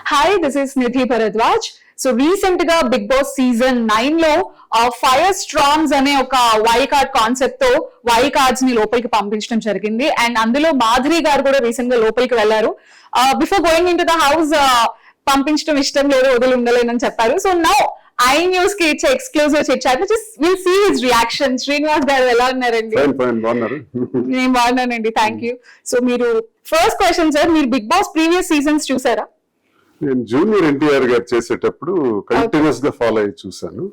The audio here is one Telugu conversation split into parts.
Hi, this is Nidhi Bharadwaj. So recent గా బిగ్ బాస్ సీజన్ 9 లో ఫైర్ స్ట్రాంగ్స్ అనే ఒక వైల్డ్ కార్డ్ కాన్సెప్ట్ తో వైల్డ్ కార్డ్స్ ని లోపలికి పంపించడం జరిగింది. అండ్ అందులో మాధురి గారు కూడా రీసెంట్ గా లోపలికి వెళ్లారు. Before going in to the house పంపించడం ఇష్టం లేదు, వదిలి ఉండలేనని చెప్పారు. సో నౌ ఐ న్యూస్ కి ఇచ్చే exclusive chit chat will see his reaction. Srinivas garu ఎలా ఉన్నారండి? నేను బాగున్నానండి, థ్యాంక్ యూ. సో మీరు ఫస్ట్ క్వశ్చన్ సార్, మీరు బిగ్ బాస్ ప్రీవియస్ సీజన్స్ చూసారా? నేను జూనియర్ ఎన్టీఆర్ గారు చేసేటప్పుడు కంటిన్యూస్ గా ఫాలో అయ్యి చూసాను.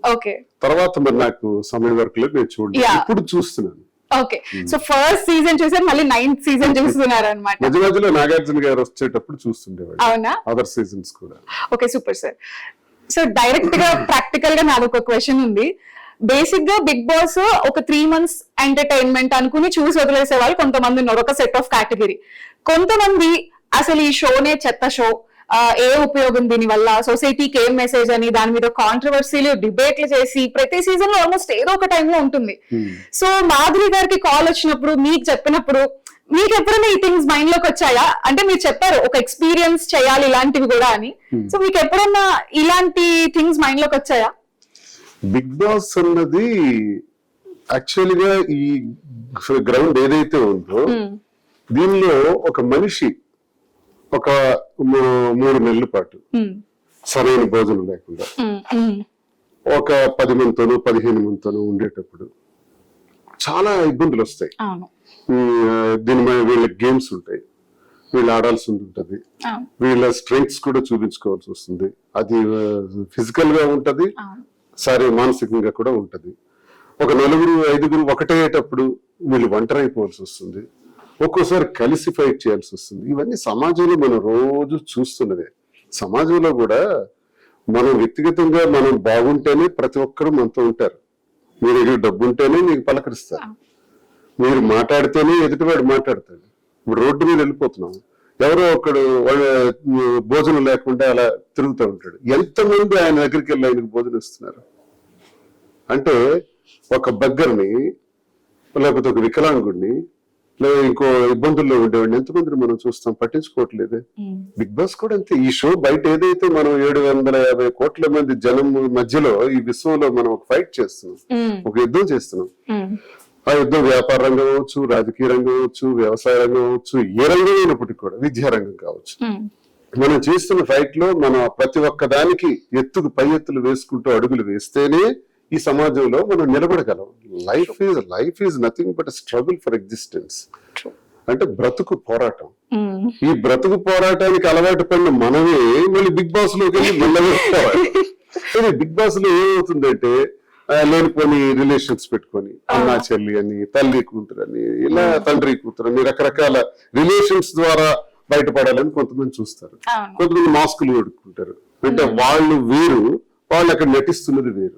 తర్వాత మరి నాకు సమయం వరకు లేదు, నేను చూడలేదు, ఇప్పుడు చూస్తున్నాను. ఓకే, సో ఫస్ట్ సీజన్ చూసారు, మళ్ళీ 9th సీజన్ చూస్తున్నారు అన్నమాట. మధ్య మధ్యలో నాగార్జున గారు వచ్చేటప్పుడు చూస్తుండేవాడు. అవునా? అదర్ సీజన్స్ కూడా. Okay, super sir. So direct గా ప్రాక్టికల్ గా నాకు ఒక క్వశ్చన్ ఉంది. బేసిక్ గా బిగ్ బాస్ ఒక 3 months ఎంటర్టైన్మెంట్ అనుకుని చూసి వదిలేసే వాళ్ళు కొంతమంది ఉన్నారు, ఒక సెట్ ఆఫ్ కేటగిరీ. కొంతమంది అసలు ఈ షోనే చెత్త షో, ఏ ఉపయోగం దీని వల్ల, సొసైటీకి ఏం మెసేజ్ అని దాని మీద కాంట్రవర్సీలు డిబేట్లు చేసి ప్రతి సీజన్ లో ఆల్మోస్ట్ ఏదో ఒక టైంలో ఉంటుంది. సో మాధురి గారికి కాల్ వచ్చినప్పుడు, మీకు చెప్పినప్పుడు, మీకు ఎప్పుడైనా ఈ థింగ్స్ మైండ్ లోకి వచ్చాయా? అంటే మీరు చెప్పారు ఒక ఎక్స్పీరియన్స్ చేయాలి ఇలాంటివి కూడా అని. సో మీకు ఎప్పుడన్నా ఇలాంటి థింగ్స్ మైండ్ లోకి వచ్చాయా? బిగ్ బాస్ అన్నది యాక్చువల్ గా ఈ గ్రౌండ్ ఏదైతే ఉందో దీనిలో ఒక మనిషి ఒక 3 నెలల పాటు సరైన భోజనం లేకుండా ఒక 10 మందితోనూ 15 మందితోనూ ఉండేటప్పుడు చాలా ఇబ్బందులు వస్తాయి. దీని వీళ్ళకి గేమ్స్ ఉంటాయి, వీళ్ళు ఆడాల్సి ఉంటుంది, వీళ్ళ స్ట్రెంగ్స్ కూడా చూపించుకోవాల్సి వస్తుంది. అది ఫిజికల్ గా ఉంటది, సరే మానసికంగా కూడా ఉంటది. ఒక 4-5 ఒకటేటప్పుడు వీళ్ళు ఒంటరి అయిపోవాల్సి వస్తుంది, ఒక్కోసారి కలిసి ఫైట్ చేయాల్సి వస్తుంది. ఇవన్నీ సమాజంలో మనం రోజు చూస్తున్నదే. సమాజంలో కూడా మనం వ్యక్తిగతంగా మనం బాగుంటేనే ప్రతి ఒక్కరు మనతో ఉంటారు. మీ దగ్గర డబ్బు ఉంటేనే మీకు పలకరిస్తారు, మీరు మాట్లాడితేనే ఎదుటివాడు మాట్లాడతాడు. ఇప్పుడు రోడ్డు మీద వెళ్ళిపోతున్నాం, ఎవరో ఒకడు భోజనం లేకుండా అలా తిరుగుతూ ఉంటాడు. ఎంతమంది ఆయన దగ్గరికి వెళ్ళి ఆయనకు భోజనం ఇస్తున్నారు అంటే, ఒక బగ్గర్ని లేకపోతే ఒక వికలాంగుడిని లేదా ఇంకో ఇబ్బందుల్లో ఉండేవాడిని ఎంతమందిని మనం చూస్తాం, పట్టించుకోవట్లేదే. బిగ్ బాస్ కూడా అంతే. ఈ షో బయట ఏదైతే మనం 750 కోట్ల మంది జనం మధ్యలో ఈ విశ్వంలో మనం ఒక ఫైట్ చేస్తున్నాం, ఒక యుద్ధం చేస్తున్నాం. ఆ యుద్ధం వ్యాపార రంగం అవ్వచ్చు, రాజకీయ రంగం అవ్వచ్చు, వ్యవసాయ రంగం అవ్వచ్చు, ఏ రంగం అయినప్పటికీ కూడా, విద్యారంగం కావచ్చు. మనం చేస్తున్న ఫైట్ లో మనం ప్రతి ఒక్క దానికి ఎత్తుకు పై ఎత్తులు వేసుకుంటూ అడుగులు వేస్తేనే ఈ సమాజంలో మనం నిలబడగలం. Life is nothing but struggle for existence. అంటే బ్రతుకు పోరాటం. ఈ బ్రతుకు పోరాటానికి అలవాటు పడిన మనమే మళ్ళీ బిగ్ బాస్ లోకి వెళ్ళి మళ్ళీ బిగ్ బాస్ లో ఏమవుతుందంటే లేనిపోని రిలేషన్స్ పెట్టుకొని అన్నా చెల్లి అని, తల్లి కూతురు అని, ఇలా తండ్రి కూతురు అని రకరకాల రిలేషన్స్ ద్వారా బయటపడాలని కొంతమంది చూస్తారు. కొంతమంది మాస్కులు పెట్టుకుంటారు. అంటే వాళ్ళు వేరు, వాళ్ళు అక్కడ నటిస్తున్నది వేరు.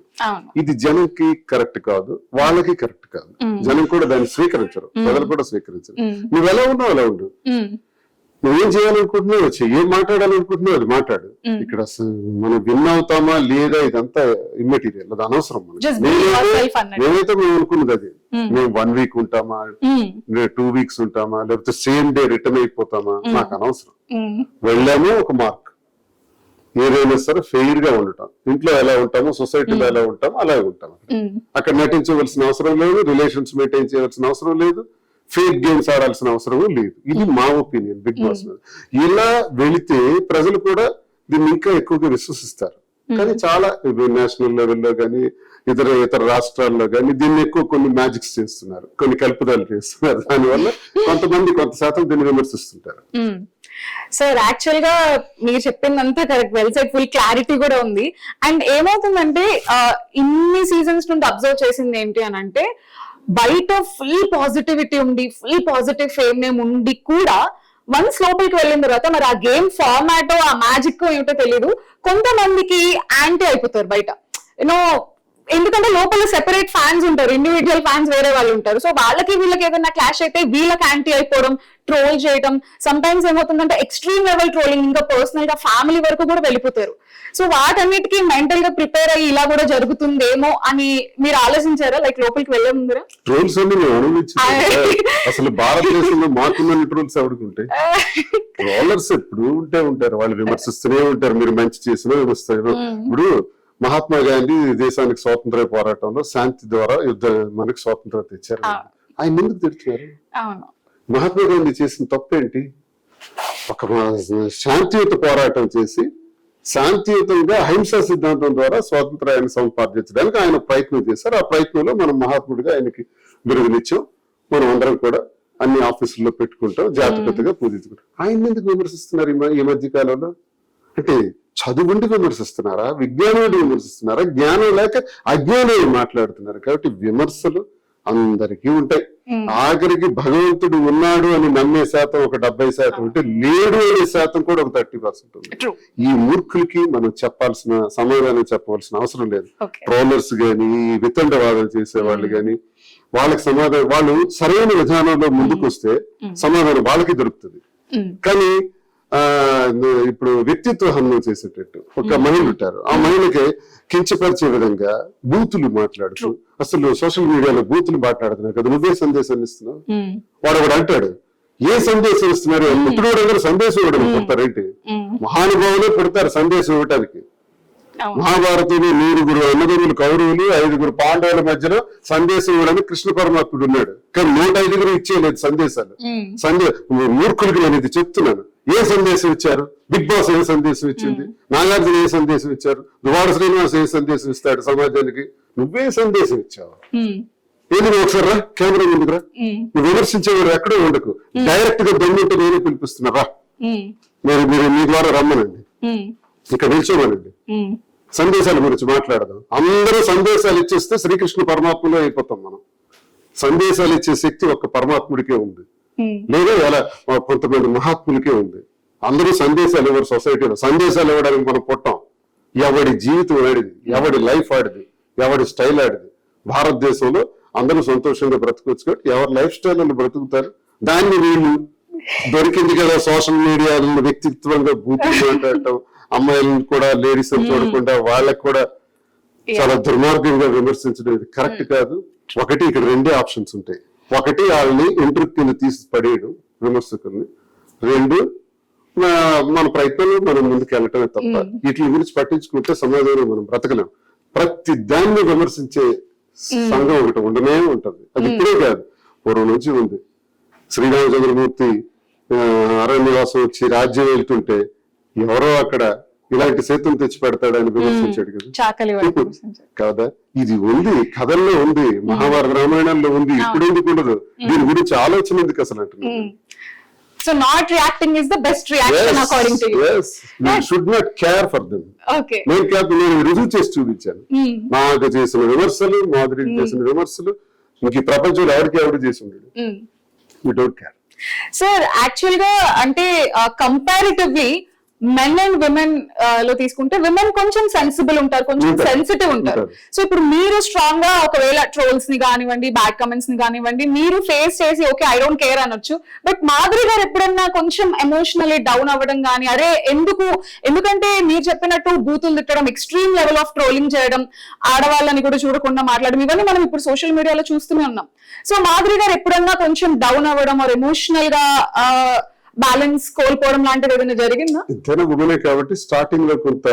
ఇది జనంకి కరెక్ట్ కాదు, వాళ్ళకి కరెక్ట్ కాదు. జనం కూడా దాన్ని స్వీకరించరు, ప్రజలు కూడా స్వీకరించరు. నువ్వు ఎలా ఉన్నావు అలా ఉండు, నువ్వేం చేయాలనుకుంటున్నావు ఏం మాట్లాడాలనుకుంటున్నావు అది మాట్లాడు. ఇక్కడ మనం విన్ అవుతామా లేదా ఇదంతా ఇమ్మెటీరియల్, అది అనవసరం. మేమైతే మేము అనుకున్నది అది. మేము 1 week ఉంటామా, 2 weeks ఉంటామా, లేకపోతే సేమ్ డే రిటర్న్ అయిపోతామా, నాకు అనవసరం. వెళ్ళాము ఒక మార్క్, ఏదైనా సరే ఫెయిర్ గా ఉండటం. ఇంట్లో ఎలా ఉంటామో, సొసైటీలో ఎలా ఉంటామో అలాగే ఉంటాం. అక్కడ నటించవలసిన అవసరం లేదు, రిలేషన్స్ మెయింటైన్ చేయవలసిన అవసరం లేదు, ఫేక్ గేమ్స్ ఆడాల్సిన అవసరం లేదు. ఇది మా ఒపీనియన్ బిగ్ బాస్ మీద. ఇలా వెళితే ప్రజలు కూడా దీన్ని ఇంకా ఎక్కువగా విశ్వసిస్తారు. కానీ చాలా నేషనల్ లెవెల్లో కానీ ఇతర రాష్ట్రాల్లో కానీ దీన్ని ఎక్కువ కొన్ని మ్యాజిక్స్ చేస్తున్నారు, కొన్ని కల్పనలు చేస్తున్నారు. దానివల్ల కొంత శాతం దీన్ని విమర్శిస్తుంటారు. సార్ యాక్చువల్ గా మీరు చెప్పిందంతా correct, well said, full clarity కూడా ఉంది. అండ్ ఏమవుతుందంటే ఇన్ని సీజన్స్ నుండి అబ్జర్వ్ చేసింది ఏంటి అని అంటే, బయట ఫుల్ పాజిటివిటీ ఉండి, ఫుల్ పాజిటివ్ ఫేమ్ నేమ్ ఉండి కూడా వన్స్ లోపలికి వెళ్ళిన తర్వాత మరి ఆ గేమ్ ఫార్మాట్, ఆ మ్యాజిక్ ఏమిటో తెలియదు, కొంతమందికి యాంటీ అయిపోతారు బయట. యూనో, ఎందుకంటే లోపల సెపరేట్ ఫ్యాన్స్ ఉంటారు, ఇండివిజువల్ ఫ్యాన్స్ వేరే వాళ్ళు ఉంటారు. సో వాళ్ళకి వీళ్ళకి ఏదైనా క్లాష్ అయితే వీళ్ళకి యాంటీ అయిపోవడం, ట్రోల్ చేయడం, సమ్ టైమ్స్ ఏమవుతుందంటే ఎక్స్ట్రీమ్ లెవెల్ ట్రోలింగ్, ఇంకా పర్సనల్ గా ఫ్యామిలీ వరకు కూడా వెళ్ళిపోతారు. సో వాటన్నిటికీ మెంటల్ గా ప్రిపేర్ అయ్యి ఇలా కూడా జరుగుతుందేమో అని మీరు ఆలోచించారా, లైక్ లోపలికి వెళ్ళే ముందర? ట్రోల్స్ అన్ని మేము అనుభవించాం. అసలు భారతదేశంలో మాకున్న ట్రోల్స్ ఎవడుకుంటాయి? ట్రోలర్స్ ఎప్పుడు ఉంటారు, వాళ్ళు విమర్శిస్తూనే ఉంటారు. మీరు మంచి చేసినా విమర్శిస్తారు. ఇప్పుడు మహాత్మా గాంధీ దేశానికి స్వాతంత్ర పోరాటంలో శాంతి ద్వారా మనకి స్వాతంత్రం తెచ్చారు. ఆయన ఎందుకు తిడుతున్నారు? మహాత్మా గాంధీ చేసిన తప్పేంటి? ఒక శాంతియుత పోరాటం చేసి శాంతియుతంగా అహింసా సిద్ధాంతం ద్వారా స్వాతంత్రాన్ని సంపాదించడానికి ఆయన ప్రయత్నం చేశారు. ఆ ప్రయత్నంలో మనం మహాత్ముడిగా ఆయనకి బిరుదునిచ్చాం. మనం అందరం కూడా అన్ని ఆఫీసుల్లో పెట్టుకుంటాం, జాతిపితగా పూజించుకుంటాం. ఆయన ఎందుకు విమర్శిస్తున్నారు ఈ మధ్య కాలంలో? అంటే చదువుండి విమర్శిస్తున్నారా, విజ్ఞానం విమర్శిస్తున్నారా, జ్ఞానం లేక అజ్ఞానం మాట్లాడుతున్నారు? కాబట్టి విమర్శలు అందరికీ ఉంటాయి. ఆఖరికి భగవంతుడు ఉన్నాడు అని నమ్మే శాతం ఒక 70% ఉంటే, లేడు అనే శాతం కూడా ఒక 30% ఉంది. ఈ మూర్ఖులకి మనం సమాధానం చెప్పవలసిన అవసరం లేదు. ట్రోలర్స్ గాని, వితండవాదం చేసే వాళ్ళు గాని, వాళ్ళకి సమాధానం, వాళ్ళు సరైన విధానంలో ముందుకు వస్తే సమాధానం వాళ్ళకి దొరుకుతుంది. కానీ ఇప్పుడు వ్యక్తిత్వ హననం చేసేటట్టు ఒక మహిళ ఉంటారు. ఆ మహిళకి కించపరిచే విధంగా బూతులు మాట్లాడుతూ, అసలు సోషల్ మీడియాలో బూతులు మాట్లాడుతున్నారు కదా, నువ్వే సందేశాన్ని ఇస్తున్నావు. వాడు ఒకడు అంటాడు, ఏ సందేశం ఇస్తున్నారు? పుట్టినోడు అందరూ సందేశం ఇవ్వడం పుడతారేంటి? మహానుభావులే పుడతారు సందేశం ఇవ్వటానికి. మహాభారతంలో 100 అన్నదమ్ములు కౌరవులు, 5 పాండవుల మధ్యలో సందేశం ఇవ్వడానికి కృష్ణ పరమాత్ముడు ఉన్నాడు. కానీ 105 ఇచ్చేయలేదు సందేశాలు. మూర్ఖులకి నేను ఇది చెప్తున్నాను. ఏ సందేశం ఇచ్చారు? బిగ్ బాస్ ఏ సందేశం ఇచ్చింది? నాగార్జున ఏ సందేశం ఇచ్చారు? దువాడ శ్రీనివాస్ ఏ సందేశం ఇస్తాడు సమాజానికి? నువ్వే సందేశం ఇచ్చావు. ఏది నువ్వు ఒకసారి రా, కెమెరా ముందుకురా. నువ్వు విమర్శించేవారు ఎక్కడో ఉండకు, డైరెక్ట్ గా దమ్ముంటే నేనే పిలిపిస్తున్నా, మీరు మీ ద్వారా రమ్మనండి, ఇక్కడ నిల్చోమనండి, సందేశాల గురించి మాట్లాడదాం. అందరూ సందేశాలు ఇచ్చేస్తే శ్రీకృష్ణ పరమాత్మలో అయిపోతాం మనం. సందేశాలు ఇచ్చే శక్తి ఒక్క పరమాత్ముడికే ఉంది, లేదా ఎలా కొంతమంది మహాత్ములకే ఉంది. అందరూ సందేశాలు ఇవ్వరు సొసైటీలో. సందేశాలు ఇవ్వడానికి మనం పుట్టాం. ఎవడి జీవితం ఆడిది, ఎవడి లైఫ్ ఆడిది, ఎవడి స్టైల్ ఆడిది. భారతదేశంలో అందరూ సంతోషంగా బ్రతకొచ్చు కాబట్టి ఎవరి లైఫ్ స్టైల్ అని బ్రతుకుతారు. దాన్ని వీళ్ళు దొరికింది కదా సోషల్ మీడియాలో వ్యక్తిత్వంగా బూతులు మాట్లాడటం, అమ్మాయిలను కూడా లేడీస్ అని చూడకుండా వాళ్ళకి కూడా చాలా దుర్మార్గంగా విమర్శించడం ఇది కరెక్ట్ కాదు. ఒకటి, ఇక్కడ 2 ఆప్షన్స్ ఉంటాయి. ఒకటి, వాళ్ళని ఇంటర్వ్యూ కింద తీసి పడేయడం విమర్శకుల్ని. 2, మన ప్రయత్నంలో మనం ముందుకు వెళ్ళటమే తప్ప వీటి గురించి పట్టించుకుంటే సమాజంలో మనం బ్రతకలేం. ప్రతి దాన్ని విమర్శించే సంఘం ఒకటి ఉండనే ఉంటది. అది ఇప్పుడే కాదు, పూర్వం నుంచి ఉంది. శ్రీరామచంద్రమూర్తి అరణ్యవాసం వచ్చి రాజ్యం వెళ్తుంటే ఎవరో అక్కడ ఇలాంటి సేతులు తెచ్చి పెడతాడని విమర్శించాడు కదా. కదా, ఇది ఉంది, కథల్లో ఉంది, మహాభారత రామాయణంలో ఉంది. ఇప్పుడు ఎందుకు ఉండదు? దీని గురించి ఆలోచన ఎందుకు అసలు అంటున్నాను. So not reacting is the best reaction according to you. Yes, we should not care for them. Okay. నేను రుజువు చేసి చూపించాను. నాకు చేసిన విమర్శలు, మాధురి చేసిన విమర్శలు ఇంక ఈ ప్రపంచంలో ఎవరు చేసి ఉండడు. We don't care. Sir, actually గా అంటే కంపారిటివ్లీ మెన్ అండ్ విమెన్ లో తీసుకుంటే విమెన్ కొంచెం సెన్సిబుల్ ఉంటారు, కొంచెం సెన్సిటివ్ ఉంటారు. సో ఇప్పుడు మీరు స్ట్రాంగ్ గా ఒకవేళ ట్రోల్స్ ని కానివ్వండి, బ్యాడ్ కమెంట్స్ ని కానివ్వండి, మీరు ఫేస్ చేసి ఓకే ఐ డోంట్ కేర్ అనొచ్చు. బట్ మాధురి గారు ఎప్పుడన్నా కొంచెం ఎమోషనల్లీ డౌన్ అవ్వడం కానీ, అరే ఎందుకంటే మీరు చెప్పినట్టు బూతులు తిట్టడం, ఎక్స్ట్రీమ్ లెవెల్ ఆఫ్ ట్రోలింగ్ చేయడం, ఆడవాళ్ళని కూడా చూడకుండా మాట్లాడడం, ఇవన్నీ మనం ఇప్పుడు సోషల్ మీడియాలో చూస్తూనే ఉన్నాం. సో మాధురి గారు ఎప్పుడన్నా కొంచెం డౌన్ అవ్వడం ఆర్ ఎమోషనల్ గా బ్యాలెన్స్ కోల్పోవడం లాంటిది ఏదైనా జరిగిందా? ఇంతేనా ఉమెనే కాబట్టి స్టార్టింగ్ లో కొంత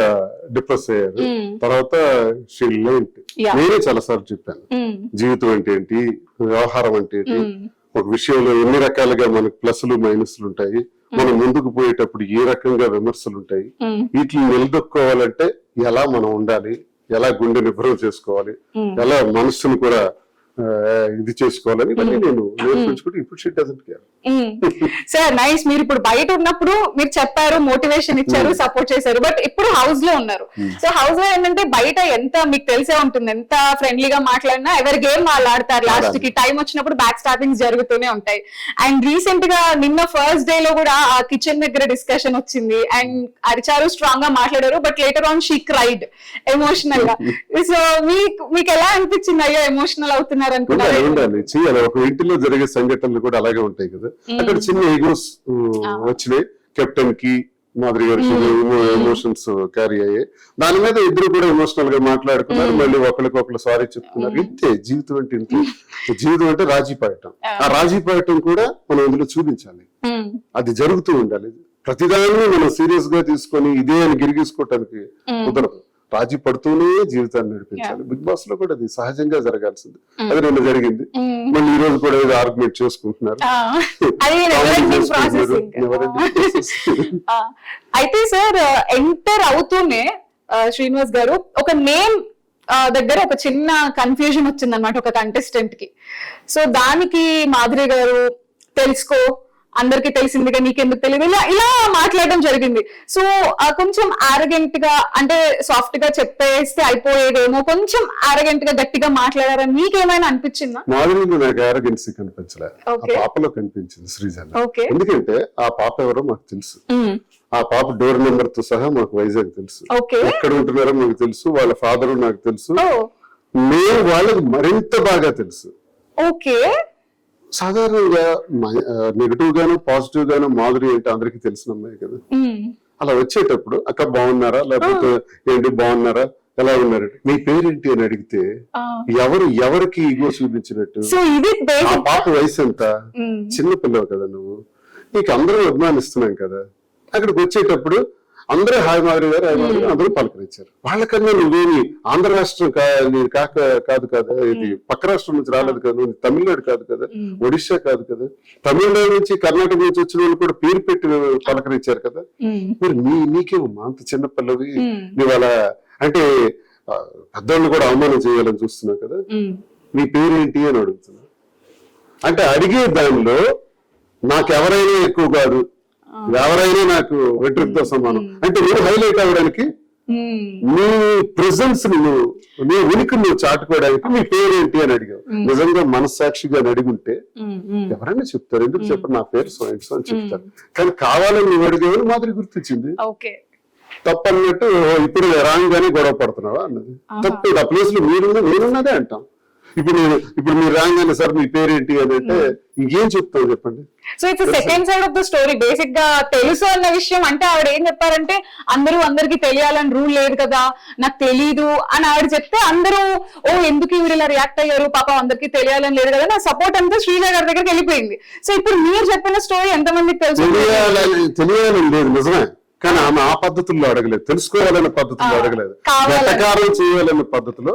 డిప్రెస్ అయ్యారు. తర్వాత నేనే చాలా సార్లు చెప్పాను, జీవితం అంటే ఏంటి, వ్యవహారం అంటే ఏంటి, ఒక విషయంలో ఎన్ని రకాలుగా మనకు ప్లస్లు మైనస్లు ఉంటాయి, మనం ముందుకు పోయేటప్పుడు ఏ రకంగా విమర్శలు ఉంటాయి, వీటిని నిలదొక్కోవాలంటే ఎలా మనం ఉండాలి, ఎలా గుండె నిబ్రం చేసుకోవాలి, ఎలా మనస్సును కూడా ఇది చేసుకోవాలని ఇవన్నీ నేను నేర్పించుకుంటే ఇప్పుడు she doesn't care. Sir nice. మీరు ఇప్పుడు బయట ఉన్నప్పుడు మీరు చెప్పారు, మోటివేషన్ ఇచ్చారు, సపోర్ట్ చేశారు. బట్ ఇప్పుడు హౌస్ లో ఉన్నారు. సో హౌస్ లో ఏంటంటే బయట ఎంత మీకు తెలిసే ఉంటుంది, ఎంత ఫ్రెండ్లీగా మాట్లాడినా ఎవరి గేమ్ వాళ్ళు ఆడతారు. లాస్ట్ కి టైం వచ్చినప్పుడు బ్యాక్ స్టాపింగ్స్ జరుగుతూనే ఉంటాయి. అండ్ రీసెంట్ గా నిన్న ఫస్ట్ డే లో కూడా ఆ కిచెన్ దగ్గర డిస్కషన్ వచ్చింది అండ్ అరిచారు, స్ట్రాంగ్ గా మాట్లాడారు. But later on she cried emotional గా. సో మీకు ఎలా అనిపించింది? అయ్యో ఎమోషనల్ అవుతున్నారు అనుకున్నారు? ఉండాలి, చేయాలి. ఒక ఇంటిలో జరిగే సంఘటనలు కూడా అలాగే ఉంటాయి కదా. అక్కడ చిన్న ఈగోస్ వచ్చినాయి. కెప్టెన్ కి మాధురి గారికి ఎమోషన్స్ క్యారీ అయ్యాయి. దాని మీద ఇద్దరు కూడా ఎమోషనల్ గా మాట్లాడుకున్నారు. మళ్ళీ ఒకరికొకరు సారీ చెప్తున్నారు. ఇంతే జీవితం అంటే ఇంతే. జీవితం అంటే రాజీ పడటం. ఆ రాజీ పడటం కూడా మనం ఇందులో చూపించాలి. అది జరుగుతూ ఉండాలి. ప్రతిదాన్ని మనం సీరియస్ గా తీసుకొని ఇదే అని గిరిగీసుకోవటానికి కుదరదు. రాజీ పడుతూనే జీవితాన్ని నడిపించాలి. బిగ్ బాస్ లో కూడా అది సహజంగా జరగాల్సింది. అది నిన్న జరిగింది. మళ్ళీ ఈ రోజు కూడా ఏదో ఆర్గ్యుమెంట్ చేసుకుంటున్నారు. అయితే సార్ ఎంటర్ అవుతూనే శ్రీనివాస్ గారు ఒక నేమ్ దగ్గర ఒక చిన్న కన్ఫ్యూజన్ వచ్చింది అనమాట ఒక కంటెస్టెంట్ కి. సో దానికి మాధురి గారు తెలుసుకో, అందరికి తెలిసిందిగా నీకెందుకు తెలియదు, ఇలా మాట్లాడడం జరిగింది. సో కొంచెం ఆరగెంట్ గా అంటే సాఫ్ట్ గా చెప్పేస్తే అయిపోయేదేమో, కొంచెం ఆరగెంట్ గా గట్టిగా మాట్లాడారని మీకేమైనా అనిపించిందా? మాధురిలో నాకు ఆరగెన్సీ కనిపించలేదు, పాపలో కనిపించింది శ్రీజన్. ఎందుకంటే ఆ పాప ఎవరో మాకు తెలుసు. ఆ పాప డోర్ నెంబర్ తో సహా మాకు వైజాగ్ తెలుసు. ఎక్కడ ఉంటున్నారో మాకు తెలుసు. వాళ్ళ ఫాదర్ నాకు తెలుసు. మేము వాళ్ళకి మరింత బాగా తెలుసు. ఓకే. సాధారణంగా నెగిటివ్ గాను పాజిటివ్ గాను మాధురి అంటే అందరికి తెలిసిన అమ్మాయి కదా. అలా వచ్చేటప్పుడు అక్క బాగున్నారా, లేకపోతే ఏంటి బాగున్నారా, ఎలా ఉన్నారు, మీ పేరేంటి అని అడిగితే ఎవరికి ఈగో చూపించినట్టు. ఆ పాప వయసు ఎంత, చిన్న పిల్లవు కదా నువ్వు, నీకు అందరూ అభిమానిస్తున్నాం కదా. అక్కడికి వచ్చేటప్పుడు అందరూ హాయ్ మాధురి గారు, హాయ్ మాధురి అందరూ పలకరించారు. వాళ్ళకన్నా నువ్వేమి ఆంధ్ర రాష్ట్రం కాదు కదా, ఇది పక్క రాష్ట్రం నుంచి రాలేదు కదా, నువ్వు తమిళనాడు కాదు కదా, ఒడిశా కాదు కదా, తమిళనాడు నుంచి కర్ణాటక నుంచి వచ్చిన వాళ్ళు కూడా పేరు పెట్టి పలకరించారు కదా. మరి నీకేమమ్మా అంత చిన్న పిల్లవి, నువ్వు అలా అంటే పెద్దవాళ్ళు కూడా అవమానం చేయాలని చూస్తున్నావు కదా, నీ పేరేంటి అని అడుగుతున్నా. అంటే అడిగే దానిలో నాకెవరైనా ఎక్కువ కాదు, ఎవరైనా నాకు వెట్రిక్తో సమానం అంటే నువ్వు హైలైట్ అవ్వడానికి, నీ ప్రెజెన్స్ నీ ఉనికి నువ్వు చాటుకోవడానికి నీ పేరేంటి అని అడిగావు. నిజంగా మనస్సాక్షిగా అడిగుంటే ఎవరైనా చెప్తారు, ఎందుకు చెప్పరు, నా పేరు సో అండ్ సో అని చెప్తారు. కానీ కావాలని నువ్వు అడిగేవని మాదిరి గుర్తించింది. తప్పు అన్నట్టు ఇప్పుడు రాంగానే గొడవ పడుతున్నావా అన్నది తప్పు. ఆ ప్లేస్ లో నేనున్నదే అంటాం. ఇప్పుడు మీరు రాగానే సార్ మీ పేరేంటి అని అంటే ఇంకేం చెప్తావు చెప్పండి. So it's second side of the story. Basic గా తెలుసు అన్న విషయం అంటే ఆవిడ ఏం చెప్పారంటే అందరికి తెలియాలని రూల్ లేదు కదా, నాకు తెలీదు అని ఆవిడ చెప్తే అందరూ ఎందుకు ఈవిడ ఇలా రియాక్ట్ అయ్యారు, పాపం అందరికి తెలియాలని లేదు కదా, నా సపోర్ట్ అంతా శ్రీజ గారి దగ్గరికి వెళ్ళిపోయింది. సో ఇప్పుడు మీరు చెప్పిన స్టోరీ ఎంతమందికి తెలుసు? తెలియాలని లేదు నిజమే, కానీ ఆమె ఆ పద్ధతుల్లో అడగలేదు, తెలుసుకోవాలనే పద్ధతిలో అడగలేదు, వెటకారం చేయాలనే పద్ధతిలో.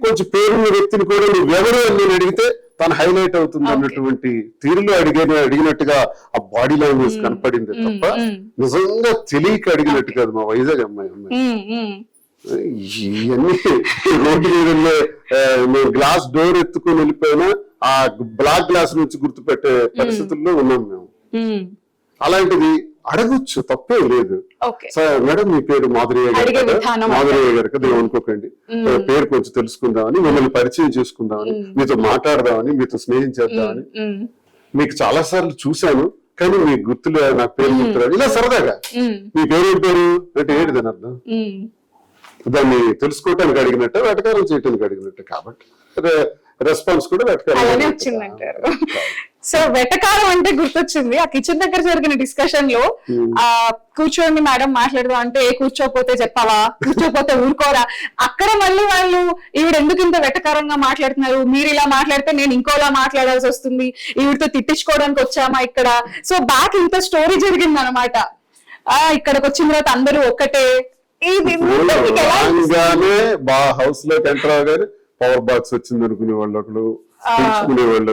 కొంచెం పేరున్న వ్యక్తిని కూడా నువ్వెవరు అని నేను అడిగితే తను హైలైట్ అవుతుంది అన్నటువంటి తీరులో అడిగినట్టుగా ఆ బాడీ లాంగ్వేజ్ కనపడింది తప్ప నిజంగా తెలియక అడిగినట్టు కాదు. మా వైజాగ్ అమ్మాయి ఇవన్నీ రోడ్డు మీద గ్లాస్ డోర్ ఎత్తుకుని వెళ్ళిపోయినా ఆ బ్లాక్ గ్లాస్ నుంచి గుర్తుపెట్టే పరిస్థితుల్లో ఉన్నాం మేము. అలాంటిది అడగొచ్చు, తప్పే లేదు. సార్ మేడం మీ పేరు మాధురయ్య గారు కదా, ఏమనుకోకండి, పేరు కొంచెం తెలుసుకుందామని, మిమ్మల్ని పరిచయం చేసుకుందామని, మీతో మాట్లాడదామని, మీతో స్నేహం చేద్దామని, మీకు చాలా సార్లు చూశాను కానీ మీకు గుర్తులే, నాకు పేరు గుర్తురాదు, ఇలా సరదాగా మీ పేరు పేరు అంటే ఏంటిదని అర్థం. దాన్ని తెలుసుకోవటానికి అడిగినట్టు, వెటకారం చేయటానికి అడిగినట్టు, కాబట్టి రెస్పాన్స్ కూడా వెటకారం వచ్చిందంటారు. సో వెటకారం అంటే గుర్తొచ్చింది, ఆ కిచెన్ దగ్గర జరిగిన డిస్కషన్ లో కూర్చోండి మేడం మాట్లాడదాం అంటే కూర్చోపోతే చెప్పావా, కూర్చోపోతే ఊరుకోరా, అక్కడ మళ్ళీ వాళ్ళు ఈవిడ ఎందుకు ఇంత వెటకారంగా మాట్లాడుతున్నారు, మీరు ఇలా మాట్లాడితే నేను ఇంకోలా మాట్లాడాల్సి వస్తుంది, ఈవిడతో తిట్టించుకోవడానికి వచ్చామా ఇక్కడ. సో బ్యాక్ ఇంత స్టోరీ జరిగింది అనమాట. ఇక్కడికి వచ్చిన తర్వాత అందరూ ఒక్కటే హౌస్ లోకి ఎంటర్ అవగానే పవర్ బాక్స్ వచ్చింది అనుకునే వాళ్ళు ఒకళ్ళు, తెచ్చుకునే వాళ్ళు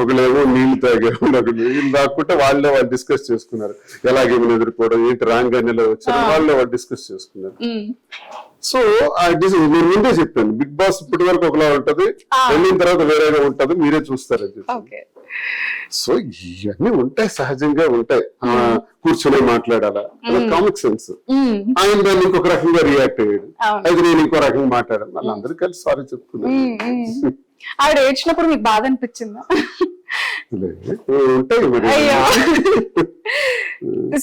ఒకళ్ళేమో నీళ్లు తాగే వాళ్ళు వీళ్ళు దాక్కుంటే వాళ్ళు డిస్కస్ చేసుకున్నారు, ఎలాగేమో ఎదుర్కోవడం, ఏంటి రాంగ్ అని వచ్చారు, వాళ్ళు డిస్కస్ చేసుకున్నారు. సో నేను ముందే చెప్పాను, బిగ్ బాస్ ఇప్పటి వరకు ఒకలా ఉంటది, వెళ్ళిన తర్వాత వేరేగా ఉంటది, మీరే చూస్తారని చెప్పి. సో ఇవన్నీ ఉంటాయి, సహజంగా ఉంటాయి. కూర్చొని మాట్లాడాలా, కామిక్ సెన్స్. ఆయన దాన్ని ఇంకొక రకంగా రియాక్ట్ అయ్యాడు, అయితే నేను ఇంకో రకంగా మాట్లాడాను, వాళ్ళందరూ కలిసి సారీ చెప్తున్నాను. ఆవిడ ఏడ్చినప్పుడు మీకు బాధ అనిపించిందా? ఉంటాయి మరి.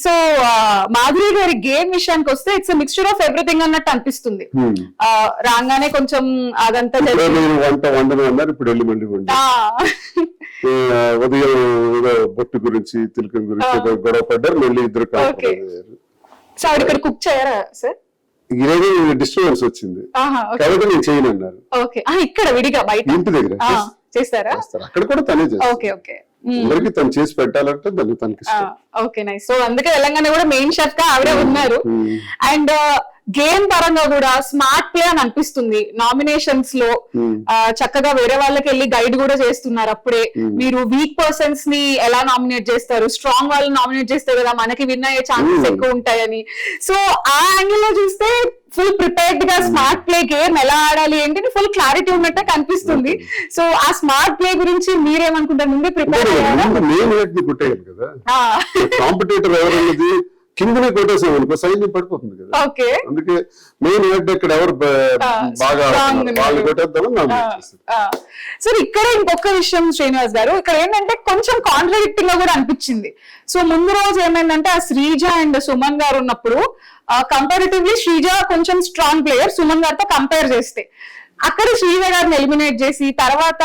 సో మాధురి గారి గేమ్ విషయానికి వస్తే ఇట్స్ మిక్స్చర్ ఆఫ్ ఎవ్రీథింగ్ అన్నట్టు అనిపిస్తుంది. రాగానే కొంచెం అదంతా వంట వండను అన్నారు, ఇప్పుడు వెళ్ళి మళ్ళీ ఉదయం ఏదో బొట్టు గురించి తిలకం గురించి ఏదో గొడవ పడ్డారు, మళ్ళీ ఇద్దరు Okay. సో ఆవిడ ఇక్కడ కుక్ చేయరా సార్? ఈరోజు డిస్టర్బెన్స్ వచ్చింది కాబట్టి నేను చేయను అన్నారు. ఓకే, ఇక్కడ విడిగా బయట ఇంటి దగ్గర చేస్తారా? చేస్తారు, అక్కడ కూడా తనే చేస్తారు. ఓకే ఓకే, అందరికి తను చేసి పెట్టాలంటే దాన్ని తనకి ఇష్టం. Okay nice. సో అందుకే తెలంగాణ కూడా మెయిన్ షెఫ్ గా ఆవిడే ఉన్నారు. అండ్ గేమ్ పరంగా కూడా స్మార్ట్ ప్లే అని అనిపిస్తుంది. నామినేషన్స్ లో చక్కగా వేరే వాళ్ళకి వెళ్ళి గైడ్ కూడా చేస్తున్నారు. అప్పుడే మీరు వీక్ పర్సన్స్ ని ఎలా నామినేట్ చేస్తారు, స్ట్రాంగ్ వాళ్ళని నామినేట్ చేస్తారు కదా, మనకి విన్ అయ్యే ఛాన్సెస్ ఎక్కువ ఉంటాయని. సో ఆ యాంగిల్ లో చూస్తే ఫుల్ ప్రిపేర్డ్ గా స్మార్ట్ ప్లే గేమ్ ఎలా ఆడాలి ఏంటి ఫుల్ క్లారిటీ ఉన్నట్టే కనిపిస్తుంది. సో ఆ స్మార్ట్ ప్లే గురించి మీరేమనుకుంటారు? ముందే ప్రిపేర్ అయ్యారా? మెయిన్ హెడ్ ని కొట్టేయాలి కదా, కాంపిటేటర్ ఎవరన్నది కిందనే కొట్టేసాం అనుకో సైన్యం పడిపోతుంది కదా. ఓకే, అందుకే మెయిన్ హెడ్ ఇక్కడ ఎవరు బాగా వాళ్ళు కొట్టేద్దామని నామినేట్ చేస్తారు. సో ఇక్కడ ఇంకొక విషయం శ్రీనివాస్ గారు, ఇక్కడ ఏంటంటే కొంచెం కాంట్రడిక్టింగ్ గా కూడా అనిపించింది. సో ముందు రోజు ఏమైందంటే ఆ శ్రీజ అండ్ సుమన్ గారు ఉన్నప్పుడు కంపారిటివ్లీ శ్రీజ కొంచెం స్ట్రాంగ్ ప్లేయర్ సుమన్ గారితో కంపేర్ చేస్తే, అక్కడ శ్రీజ గారిని ఎలిమినేట్ చేసి తర్వాత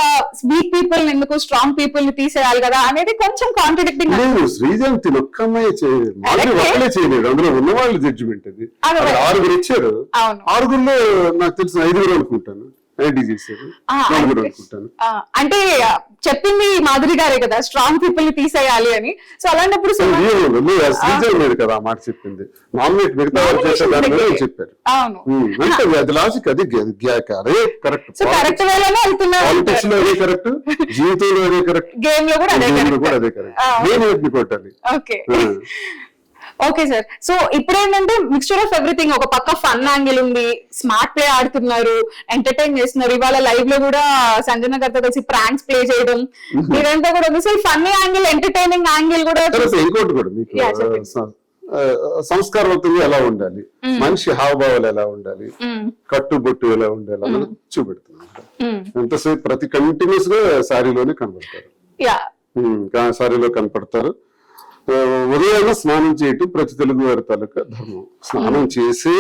వీక్ పీపుల్ ఎందుకు స్ట్రాంగ్ పీపుల్ ని తీసేయాలి కదా అనేది కొంచెం కాంట్రడిక్టింగ్. లేదు, శ్రీజంతి ఒక్కమ్మాయి చేయలేదు, ఒక్కలే చేయలేదు, అందులో ఉన్నవాళ్ళు జడ్జిమెంట్ అది. 6 ఇచ్చారు, 6లో నాకు తెలిసిన 5 అనుకుంటాను ఐడి చేశారు, 4 అనుకుంటాను. అంటే చెప్పింది మాధురి గారే కదా స్ట్రాంగ్ పీపుల్ ని తీసేయాలి అని. సో అలాంటప్పుడు శ్రీజ లేదు కదా ఆ మాట చెప్పింది, నామినేట్ మిగతా వాళ్ళు చేసే దాని మీద చెప్పారు. అంటే అది లాజిక్, అది అదే కరెక్ట్, కరెక్ట్ వేలోనే వెళ్తున్నారు. పాలిటిక్స్ లో అదే కరెక్ట్, జీవితంలో అదే కరెక్ట్, గేమ్ లో కూడా అదే కరెక్ట్. నేను కొట్టాలి. Okay okay sir. సో ఇప్పుడు ఏంటంటే మిక్స్చర్ ఆఫ్ ఎవ్రీథింగ్, ఒక పక్క ఫన్ యాంగిల్ ఉంది, స్మార్ట్ ప్లే ఆడుతున్నారు, ఎంటర్టైన్ చేస్తున్నారు. ఇవాళ లైవ్ లో కూడా సంజన గారితో కలిసి ప్రాంక్స్ ప్లే చేయడం, మీరంతా కూడా ఫన్నీ యాంగిల్, ఎంటర్టైనింగ్ యాంగిల్ కూడా. ఇంకోటి కూడా మీకు సంస్కారవంతంగా ఎలా ఉండాలి, మనిషి హావభావాలు ఎలా ఉండాలి, కట్టుబొట్టు ఎలా ఉండాలి అన్నది చూపెడుతున్నాం. ఎంతసేపు ప్రతి కంటిన్యూస్ గా శారీలోనే కనబడతారు, శారీలో కనపడతారు. ఉదయాన్నే స్నానం చేయటం ప్రతి తెలుగు వారి తాలూకా ధర్మం. స్నానం చేసి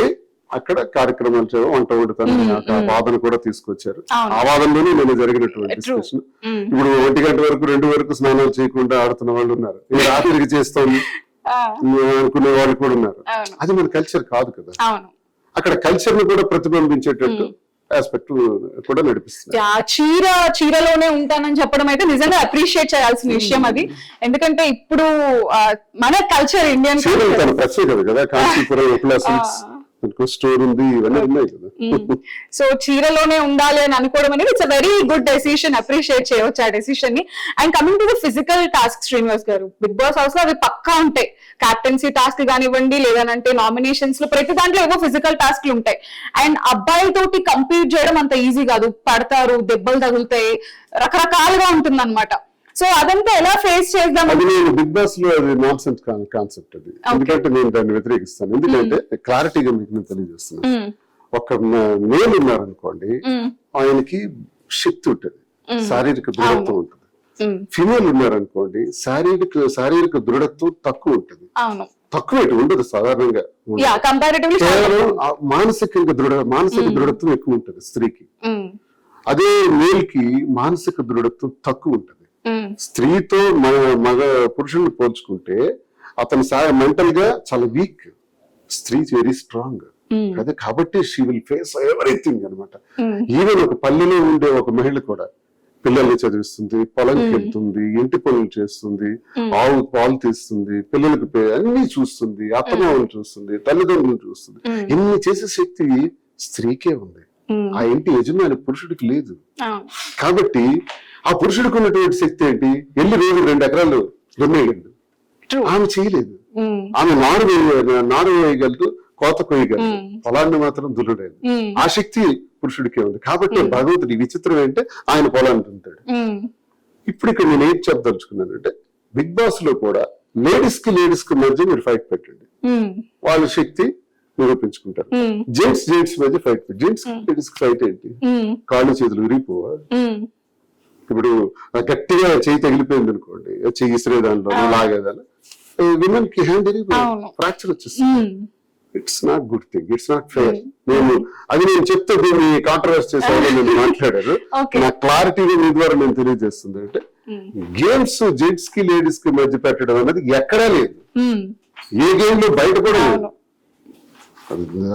అక్కడ కార్యక్రమాలు చేయడం, వంట వండుతాను వాదన కూడా తీసుకొచ్చారు. ఆ వాదనలోనే నేను జరిగినటువంటి డిస్కషన్. ఇప్పుడు 1 గంట వరకు 2 వరకు స్నానాలు చేయకుండా ఆడుతున్న వాళ్ళు ఉన్నారు, రాత్రికి చేస్తాను అనుకునే వాళ్ళు కూడా ఉన్నారు. అది మన కల్చర్ కాదు కదా. అక్కడ కల్చర్ ని కూడా ప్రతిబింబించేటట్టు ఆస్పెక్ట్ కూడా నడిపిస్తుంది. చీరలోనే ఉంటానని చెప్పడం అయితే నిజంగా అప్రిషియేట్ చేయాల్సిన విషయం అది. ఎందుకంటే ఇప్పుడు మన కల్చర్ ఇండియన్ ప్రత్యేకత కదా, కాంచీపురం స్టోర్ ఉంది, ఇవన్నీ ఉన్నాయి కదా. సో చీరలోనే ఉండాలి అని అనుకోవడం అనేది it's a very good decision, appreciate చేయవచ్చు ఆ డెసిషన్ ని. And coming to the physical task Srinivas గారు, బిగ్ బాస్ హౌస్ లో అవి పక్కా ఉంటాయి. క్యాప్టెన్సీ టాస్క్ కానివ్వండి, లేదంటే నామినేషన్స్ లో ప్రతి దాంట్లో ఏవో ఫిజికల్ టాస్క్లు ఉంటాయి. అండ్ అబ్బాయిలతోటి కంపీట్ చేయడం అంత ఈజీ కాదు, పడతారు, దెబ్బలు తగులుతాయి, రకరకాలుగా ఉంటుంది అనమాట. సో అదంతా ఎలా ఫేస్ చేద్దాం? అది నేను బిగ్ బాస్ లో అది నాన్ సెన్స్ కాన్సెప్ట్ అది, ఎందుకంటే నేను దాన్ని వ్యతిరేకిస్తాను. ఎందుకంటే క్లారిటీగా మీకు నేను తెలియజేస్తున్నాను. ఒక మేల్ ఉన్నారనుకోండి, ఆయనకి శక్తి ఉంటుంది, శారీరక దృఢత్వం ఉంటుంది. ఫిమేల్ ఉన్నారనుకోండి, శారీరక దృఢత్వం తక్కువ ఉంటుంది, తక్కువ ఉండదు సాధారణంగా. కేవలం మానసిక దృఢత్వం ఎక్కువ ఉంటుంది స్త్రీకి. అదే మేల్ కి మానసిక దృఢత్వం తక్కువ ఉంటుంది. స్త్రీతో మగ పురుషుల్ని పోల్చుకుంటే అతను మెంటల్ గా చాలా వీక్, స్త్రీ వెరీ స్ట్రాంగ్. అదే కాబట్టి షీ విల్ ఫేస్ ఎవ్రీథింగ్ అనమాట. ఈవెన్ ఒక పల్లెలో ఉండే ఒక మహిళ కూడా పిల్లల్ని చదివిస్తుంది, పొలంకి వెళ్తుంది, ఇంటి పనులు చేస్తుంది, ఆవు పాలు తీస్తుంది, పిల్లలకు అన్ని చూస్తుంది, అత్తమామను చూస్తుంది, తల్లిదండ్రులను చూస్తుంది. ఇన్ని చేసే శక్తి స్త్రీకే ఉంది, ఆ ఇంటి యజమాని పురుషుడికి లేదు. కాబట్టి ఆ పురుషుడికి ఉన్నటువంటి శక్తి ఏంటి? వెళ్ళి రోజు 2 ఎకరాలు దున్నేయగలదు, ఆమె చేయలేదు. ఆమె నారు వేయగలదు, కోత కొయ్యగలదు, పొలాన్ని మాత్రం దున్నలేదు. ఆ శక్తి పురుషుడికే ఉంది. కాబట్టి భగవంతుడి విచిత్రం ఏంటంటే ఆయన పొలాన్ని దున్నుతాడు. ఇప్పుడు ఇక్కడ నేను ఏం చెప్పదలుచుకున్నానంటే, బిగ్ బాస్ లో కూడా లేడీస్ కి మధ్య మీరు ఫైట్ పెట్టండి, వాళ్ళ శక్తి నిరూపించుకుంటారు. జెంట్స్ మధ్య ఫైట్ పెట్టి, జెంట్స్ లేడీస్ కి ఫైట్ ఏంటి? కాళ్ళు చేతులు విరిగిపోవా? ఇప్పుడు గట్టిగా చెయ్యి తగిలిపోయింది అనుకోండి, చెయ్యి ఇసిరే దాంట్లో లాగేదాన్ని, విమెన్ కి హ్యాండ్ ఫ్రాక్చర్ వచ్చేస్తుంది. It's not good thing, it's not fair. నేను చెప్తే దీన్ని కాంట్రవర్స్ చేసేవాళ్ళు నేను మాట్లాడారు. నా క్లారిటీగా మీ ద్వారా నేను తెలియజేస్తుంది అంటే, గేమ్స్ జెంట్స్ కి లేడీస్ కి మధ్య పెట్టడం అనేది ఎక్కడా లేదు. ఏ గేమ్ లో బయట కూడా లేదు.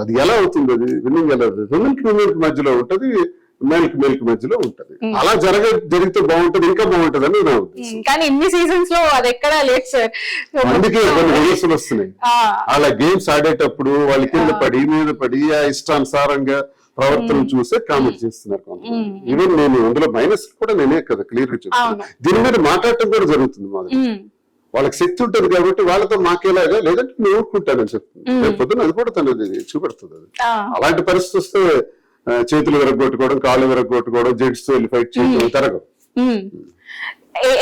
అది ఎలా అవుతుంది? అది విన్నింగ్ ఎలా అవుతుంది? విమెన్ కి మధ్యలో ఉంటది, మేల్ కి మధ్యలో ఉంటది. అలా జరిగితే బాగుంటది, ఇంకా బాగుంటది అని నా ఉద్దేశం. కానీ ఇన్ని సీజన్స్ లో అది ఎక్కడా లేదు సార్. అందుకే కొన్ని విమర్శలు వస్తున్నాయి. అలా గేమ్స్ ఆడేటప్పుడు వాళ్ళ కింద పడి మీద పడి ఆ ఇష్టానుసారంగా ప్రవర్తన చూసే కామెంట్ చేస్తున్నారు కొంతమంది. ఈవెన్ నేను అందులో మైనస్ కూడా నేనే కదా క్లియర్ గా చెప్తాను. దీని మీద మాట్లాడటం కూడా జరుగుతుంది. మాది వాళ్ళకి శక్తి ఉంటది కాబట్టి వాళ్ళతో మాకేలాగా, లేదంటే నేను ఊరుకుంటానని చెప్తుంది. రేపు పొద్దున అది కూడా తనది చూపెడుతుంది. అది అలాంటి పరిస్థితి వస్తే చేతులు విరగొట్టుకోవడం, కాళ్ళు విరగొట్టుకోవడం, జెంట్స్ తో వెళ్ళి ఫైట్ చేయడం జరగదు.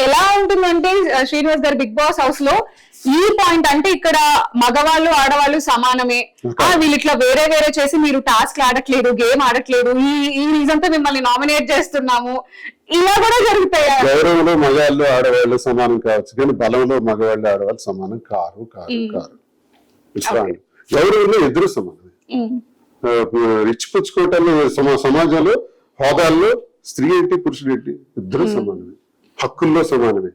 ఎలా ఉంటుందంటే శ్రీనివాస్ గారు బిగ్ బాస్ హౌస్ లో ఈ పాయింట్ అంటే ఇక్కడ మగవాళ్ళు ఆడవాళ్ళు సమానమే, వీళ్ళు ఇట్లా వేరే వేరే చేసి మీరు టాస్క్ ఆడట్లేదు, గేమ్ ఆడట్లేదు, ఈ రీజన్ తో మిమ్మల్ని నామినేట్ చేస్తున్నాము, ఇలా కూడా జరుగుతాయి. గౌరవంలో మగవాళ్ళు ఆడవాళ్ళు సమానం కావచ్చు, కానీ బలంలో మగవాళ్ళు ఆడవాళ్ళు సమానం కారు. గౌరవంలో ఇద్దరు సమానమే. ఇచ్చిపుచ్చుకోవటాలు సమాజంలో హోదాల్లో స్త్రీ ఏంటి పురుషుడు ఏంటి ఇద్దరు సమానమే, హక్కుల్లో సమానమే.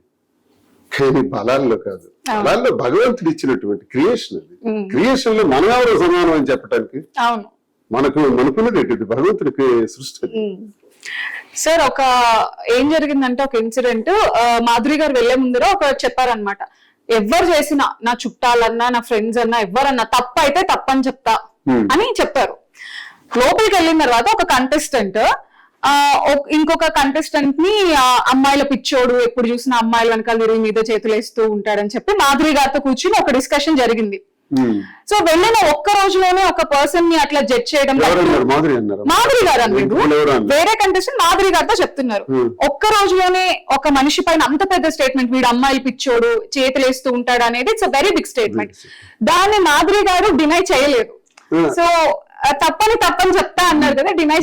కానీ బలాల్లో కాదు. బలాల్లో భగవంతుడు ఇచ్చినటువంటి క్రియేషన్ అది. క్రియేషన్ లో మనం ఎవరో సమానం అని చెప్పడానికి మనకున్నది ఏంటిది? భగవంతుడికి సృష్టి. సార్ ఏం జరిగిందంటే ఒక ఇన్సిడెంట్, మాధురి గారు వెళ్లే ముందర చెప్పారనమాట, ఎవరు చేసినా నా చుట్టాలన్నా నా ఫ్రెండ్స్ అన్నా ఎవరన్నా తప్పు అయితే తప్పని చెప్తా అని చెప్పారు. లోపలికి వెళ్ళిన తర్వాత ఒక కంటెస్టెంట్ ఇంకొక కంటెస్టెంట్ ని అమ్మాయిల పిచ్చోడు, ఎప్పుడు చూసినా అమ్మాయిల వెనకాల తిరిగి మీద చేతులు వేస్తూ ఉంటాడని చెప్పి మాధురి గారితో కూర్చుని ఒక డిస్కషన్ జరిగింది. సో వెళ్ళిన ఒక్క రోజులోనే ఒక పర్సన్ ని అట్లా జడ్జ్ చేయడం, మాధురి గారు అన్నారు, వేరే కంటెస్టెంట్ మాధురి గారితో చెప్తున్నారు, ఒక్క రోజులోనే ఒక మనిషి పైన అంత పెద్ద స్టేట్మెంట్, వీడు అమ్మాయిలు పిచ్చోడు చేతులు వేస్తూ ఉంటాడు అనేది it's a very big statement. దాన్ని మాధురి గారు డినై చేయలేదు. సో తప్పని చెప్తా అన్నారు కదా, డినై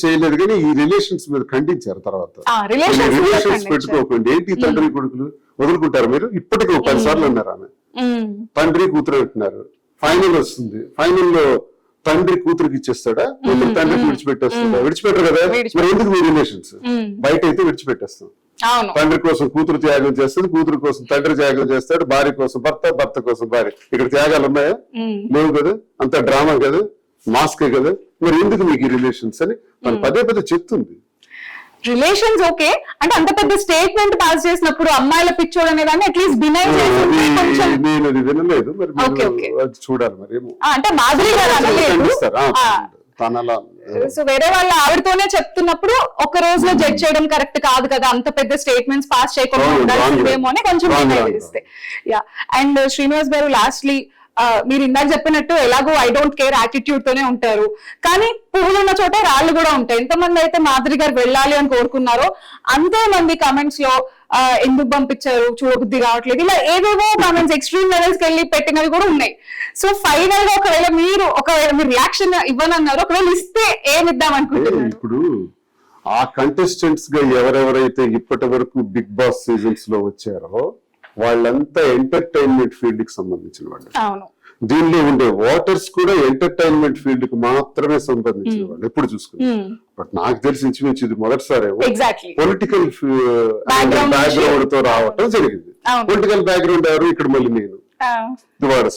చేయలేదు. కానీ ఈ రిలేషన్స్ మీద ఖండించారు. తర్వాత రిలేషన్స్ పెట్టుకోకండి, ఏంటి తండ్రి కొడుకులు వదులుకుంటారు మీరు? ఇప్పటికి 10 సార్లు అన్నారు ఆమె. తండ్రి కూతురు అంటున్నారు. ఫైనల్ వస్తుంది, ఫైనల్లో తండ్రి కూతురికి ఇచ్చేస్తాడా, తండ్రికి విడిచిపెట్టేస్తాడా? విడిచిపెట్టరు కదా. మరి ఎందుకు మీ రిలేషన్స్? బయట అయితే విడిచిపెట్టేస్తాం. తండ్రి కోసం కూతురు త్యాగం చేస్తుంది, కూతురు కోసం తండ్రి త్యాగం చేస్తాడు, భార్య కోసం భర్త, భర్త కోసం భార్య. ఇక్కడ త్యాగాలు ఉన్నాయా? లేవు కదా. అంత డ్రామా కదా, మాస్కే కదా. మరి ఎందుకు మీకు ఈ రిలేషన్స్ అని మనం పదే చెప్తుంది. రిలేషన్స్ ఓకే అంటే అంత పెద్ద స్టేట్మెంట్ పాస్ చేసినప్పుడు అమ్మాయిల పిచ్చోడు అనేదాన్ని అట్లీస్ట్ డినై చేసి నేను అది వినలేదు. మరి చూడాలి మరి అంటే మాధురి గారు అనలేదు. సో వేరే వాళ్ళ ఆవిడతోనే చెప్తున్నప్పుడు ఒక రోజులో జడ్జ్ చేయడం కరెక్ట్ కాదు కదా, అంత పెద్ద స్టేట్మెంట్స్ పాస్ చేయకుండా ఉండాల్సిందేమో అని కొంచెం తెలిస్తే. యా. అండ్ శ్రీనివాస్ గారు లాస్ట్లీ మీరు ఇందాక చెప్పినట్టు ఎలాగో ఐ డోంట్ కేర్ యాటిట్యూడ్ తోనే ఉంటారు, కానీ పువ్వులు ఉన్న చోట రాళ్ళు కూడా ఉంటాయి. ఎంతమంది అయితే మాధురి గారు వెళ్ళాలి అని కోరుకున్నారో అంతే మంది కమెంట్స్ లో ఎందుకు పంపించారు, చూడబుద్ధి రావట్లేదు, ఇలా ఏవేవో కామెంట్స్ ఎక్స్ట్రీమ్ లెవెల్స్ కి వెళ్ళి పెట్టినవి కూడా ఉన్నాయి. సో ఫైనల్ గా ఒకవేళ మీరు రియాక్షన్ ఇవ్వనన్నారు, ఒకవేళ ఇస్తే ఏమిద్దాం అనుకుంటున్నారు? ఇప్పుడు ఆ కంటెస్టెంట్స్ గా ఎవరెవరైతే ఇప్పటి వరకు బిగ్ బాస్ సీజన్స్ లో వచ్చారో వాళ్ళంతా ఎంటర్టైన్మెంట్ ఫీల్డ్ కి సంబంధించిన వాళ్ళు. దీనిలో ఉండే ఓటర్స్ కూడా ఎంటర్టైన్మెంట్ ఫీల్డ్ కి మాత్రమే సంబంధించిన వాళ్ళు ఎప్పుడు చూసుకున్నారు. బట్ నాకు తెలిసి ఇంచుమించు ఇది మొదటిసారి పొలిటికల్ బ్యాక్గ్రౌండ్ తో రావటం జరిగింది. పొలిటికల్ బ్యాక్గ్రౌండ్ ఎవరు? ఇక్కడ మళ్ళీ నేను దువ్వాడ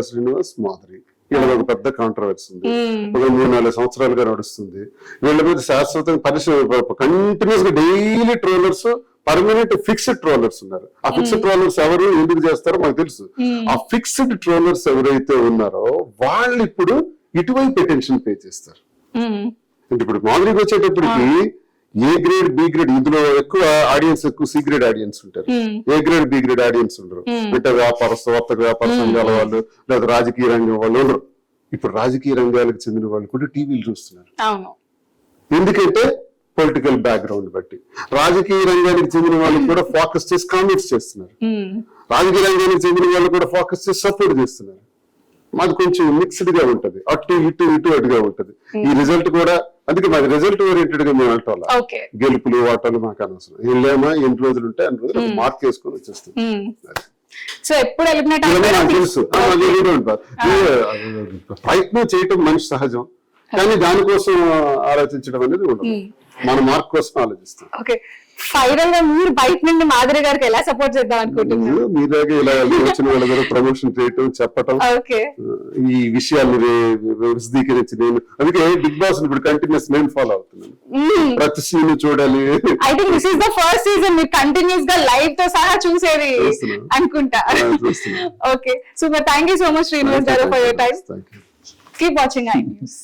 శ్రీనివాస్ మాధురి, వీళ్ళ ఒక పెద్ద కాంట్రవర్సీ ఉంది. ఒక 3-4 సంవత్సరాలుగా నడుస్తుంది. వీళ్ళ మీద శాశ్వతంగా కంటిన్యూస్ గా daily trollers, permanent fixed trollers ఉన్నారు. ఆ ఫిక్స్డ్ ట్రోలర్స్ ఎవరు ఎందుకు చేస్తారో మాకు తెలుసు. ఆ ఫిక్స్డ్ ట్రోలర్స్ ఎవరైతే ఉన్నారో వాళ్ళు ఇప్పుడు ఇటువైపు అటెన్షన్ పే చేస్తారు. ఇప్పుడు మాధురికి వచ్చేటప్పటికి ఏ గ్రేడ్ బి గ్రేడ్, ఇందులో ఎక్కువ ఆడియన్స్ సి గ్రేడ్ ఆడియన్స్ ఉంటారు, A grade B grade audience ఉండరు. బిడ్డ వ్యాపారస్తు, వర్తక వ్యాపార సంఘాల వాళ్ళు, లేదా రాజకీయ రంగం వాళ్ళు ఉండరు. ఇప్పుడు రాజకీయ రంగాలకు చెందిన వాళ్ళు కూడా టీవీలు చూస్తున్నారు. ఎందుకంటే పొలిటికల్ బ్యాక్గ్రౌండ్ బట్టి రాజకీయ రంగానికి చెందిన వాళ్ళు కూడా ఫోకస్ చేసి కామెంట్స్ చేస్తున్నారు, రాజకీయ రంగానికి చెందిన వాళ్ళు కూడా ఫోకస్ చేసి సపోర్ట్ చేస్తున్నారు. మాది కొంచెం మిక్స్డ్ గా ఉంటది, అటు అటుగా ఉంటది. ఈ రిజల్ట్ కూడా అందుకే మాది రిజల్ట్ ఓరియంటెడ్ గా మేము వెళ్ళటం, గెలుపులు వాటాలు మాకు అనవసరం. వెళ్ళామా ఎన్ని రోజులు ఉంటే అన్ని రోజులు మార్క్ వేసుకొని వచ్చేస్తాం. సో ఎప్పుడు నాకు తెలుసు ప్రయత్నం చేయటం మనిషి సహజం, కానీ దానికోసం ఆలోచించడం అనేది ఉండదు. మన మార్క్ కోసం ఆలోచిస్తాం. ఓకే, ఫైనల్ గా మీరు బయట నుండి మాధురి గారికి ఎలా సపోర్ట్ చేద్దాం అనుకుంటున్నారు? మీలాగే ఇలా వచ్చిన వాళ్ళ దగ్గర ప్రమోషన్ చేయటం చెప్పటం ఓకే, ఈ విషయాన్ని విశదీకరించి నేను అందుకే బిగ్ బాస్ ఇప్పుడు కంటిన్యూస్ నేను ఫాలో అవుతున్నాను. ప్రతి సీన్ చూడాలి. I think this is the first season మీరు కంటిన్యూస్ గా లైవ్ తో సహా చూసేది చూస్తున్నాను. అనుకుంటా. చూస్తున్నాను. Okay, super. Thank you so much Srinivas garu for your time. Thank you. Keep watching I news.